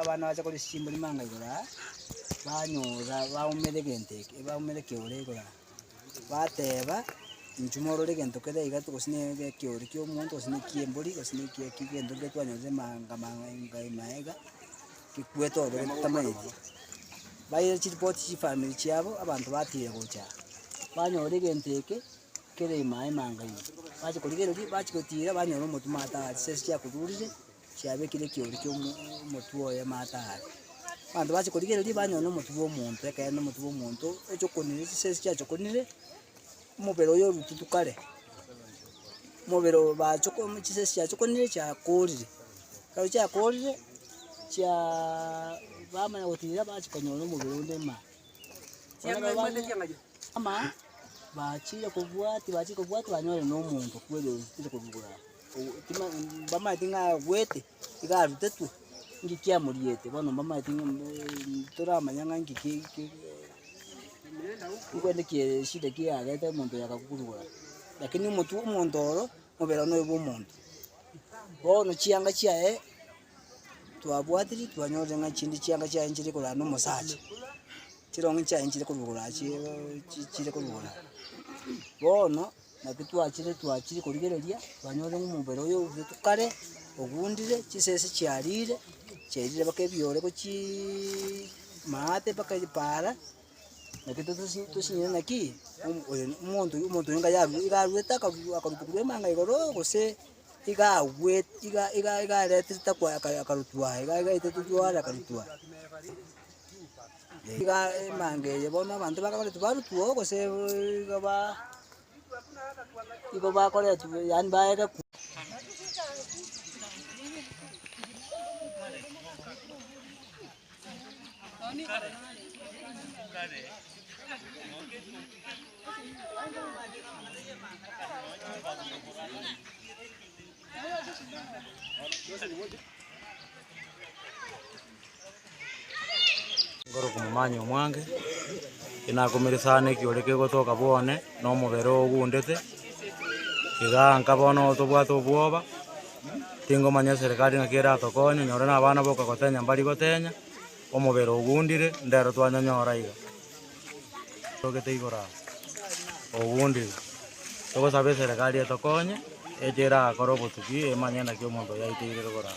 abana bacha kuri shimbo limanga igora banyora baumere genteke baumere kiore igora bateba nchumoro legento kede igato kosine kiore kyo muntu kosine kiembori kosine kigendo getwanyoze manga maega kikweto ore tamaidi baye chipoti family chiabo abantu batire gocha banyore genteke kede mai manga yi baje koligero di baje kotira banyora mutu mata sesi kya kudurire cyabe kile kiore kyo mutu oya mata abantu baje koligero di banyora mutu wo muntu eka no mutu wo muntu echo konire sesi kya chokonire mobero yo rututukare mobero bacho ko mukisesi kya chokonire kya korire karo kya korire kya bamanya gutira baje konyora mobero ndema ama bachire kubwati banyore no muntu kwele tire kubugura tima bama tinga gwete igarutetu ngikia muriete bono bama tinga turamanya ngiki ukwende kie shida kia agete muntu yakakugurura lakini mutu mondoro mubera no ibo muntu bono chianga chiae twabwatiri twanyore nga chindi chianga chia injiri kula no musaje chirongi chia injiri kubugura chire kubugura bono nakitwachire kurigereria banyore mubero yo tukare ogundire chisese chiarire cherire bakebiore ko chi mate bakayipara nakito tusinyene naki umuntu nga yarueta akarutukwe manga igoro gose iga lete takwa akarutwa iga itetuwa akarutwa iga mange yebona abantu bakabale tubarutwa gose igo bakore tu yani baega ngoro kumumanyo mwange inakomeresane kioreke gotoka bwone no mubero ogundete iga bono tobwata obwoba tingo manya serikali ngakira tokonyo nyore na abana boka gotenya mbari gotenya omubero ogundire ndero twanyanyora iga togete igora ogundire togo sabe serikali etokonye ejera akoro botuki emanya na kyo mondo yaiteire gora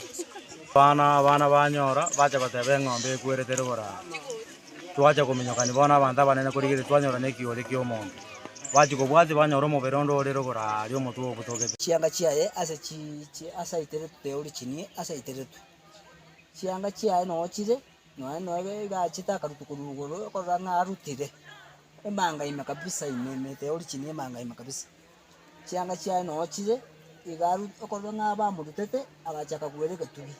bana banyora bacha batebe ng'ombe kwerete gora twacha kuminyokani bona abantu abanene kurigire twanyora nekiore kyo mondo bachi kubwati banyora omubero ndore gora ari omutu obutogete chianga chiaye asa itere teori chini asa itere chianga chiaye no chire no ga chita karutukurugoro koranga arutire emanga ime kabisa ime teori chini emanga ime kabisa chianga chiaye no chire igaru okoranga bamurutete abachaka kuwereka tugi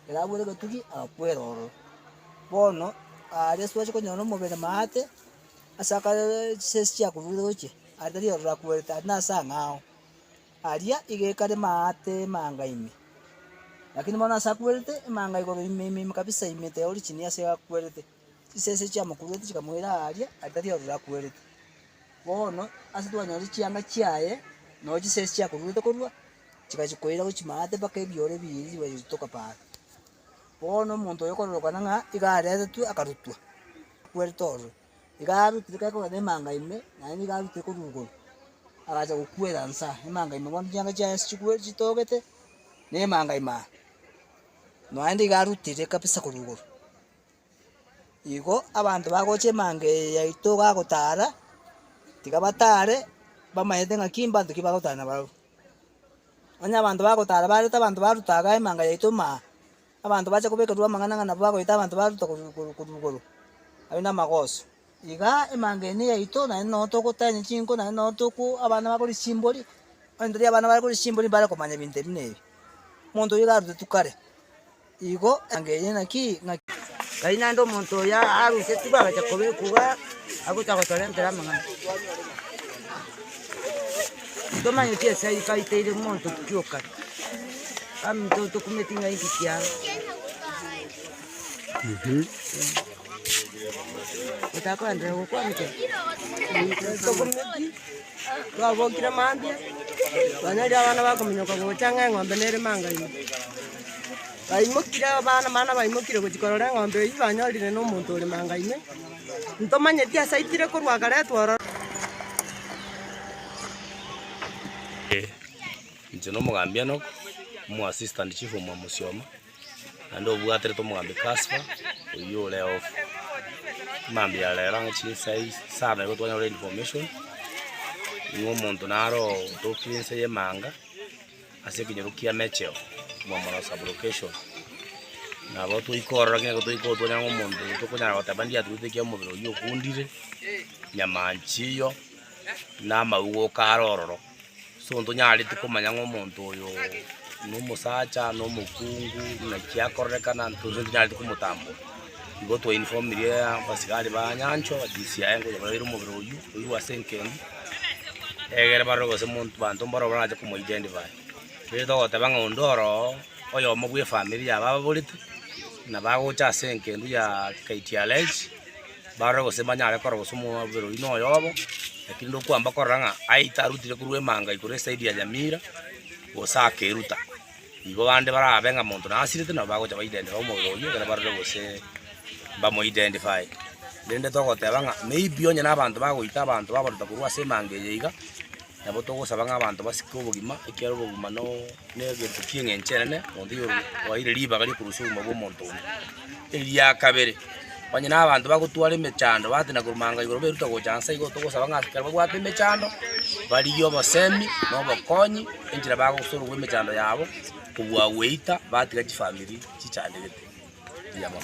era wereka tugi akweroro bono reswaje konyora mobere mate asaka sesi ya kururoche atari orra kuwereta na sangao aria igekare mate manga ime lakini bona sakuwerete manga igoro ime kabisa ime teori chini ase akwerete sesi cha makurete chikamwera aria atari orra kuwerete bono asitwanyora chianga chiaye no chisesi cha kurute kurwa chikachikoira uchimate bakebiore biri bazitoka pa bono muntu yokorokana nga igarete tu akarutwa kwertoro igarutire kako nemanga ime na ni garutire kurugo agacha kukwera nsa imanga ime bono changa cha chikwe chitogete nemanga ima no andi garutire kabisa kurugo igo abantu bagoche mange yaito gagotara tikabatare bamahete ngakimba tukibagotana baro onya abantu bagotara bareta abantu barutaga imanga yaito abantu bacha kubeka ruwa mangana na bagoita abantu baruta kurugoro abina magoso iga imanga ni yaito na no tokotanya chinko na no toku abana bakori simboli andri abana bakori simboli bara komanya binte bine muntu yigaruta tukare igo angeye naki kaina ndo muntu ya aruse tuba bacha kobe kuba akuta kotolentera mangana toma yo tia sai kaiteire muntu kyoka to kumetinga ikikia utakwa ndero kwa mke to kumeti kwa bokira mambia bana dia bana bakominyoka gochanga ng'ombe nere manga ino baimukire abana mana baimukire guchikorora ng'ombe ici banyorire n'omonto ore mangaine ntomanyeti asaitire korwaka retworo nche n'omogambi eno omo assistant chief omo Musioma ande obwatere tomogambi Casper oyo ole off mambi ya lero ng'chi sana igo twanyora information ng'omonto naro tokirinse yemanga ase kinyorukia mecheo momono sublocation nabo twikorora kinyago twikotonya ng'omonto tokonyara gotabandia tutekia omobere oyo okundire nyamanchiyo namaugo karororo so ntonyarete komanya ng'omonto oyo n'omosacha n'omokungu nakiakorekana ntonyarete komotambo igo twainformirie abasigari ba Nyancho DCI ngo yabarire omobere oyo ase enkendi egere barore gose bantu mbaro baraje komoidentify rero togoteba ng'ondoro oyo omo bwa efamily yaba baborete na bagocha ase enkendu ya KTLH barore gose banyare korora gose omobere oyo noyobo lakini ndokwamba korora ng'a aita arutire korwa emanga igoro esaidi ya Nyamira gose akeruta igo bande barabe ng'a monto nasirete nabo bagocha baidentify omobere oyo egere barore gose bamoidentify rende togoteba ng'a maybe onye n'abantu bagoita abantu baborota korwa ase emanga eye iga nabo togosaba ng'abantu basike obogima ekiara obogima no negento kieng'enche enene monto igo waire ribaga rikorusia obogima bwa omonto onde eria kabere onye n'abantu bagotwara emechando batena korumanga igoro beruta gochansa igo togosaba ng'asikari babwate emechando bariyo obosemi na obokonyi enchera bagosora gwa emechando yabo kobua gweita batiga chifamiri chichandegete yamo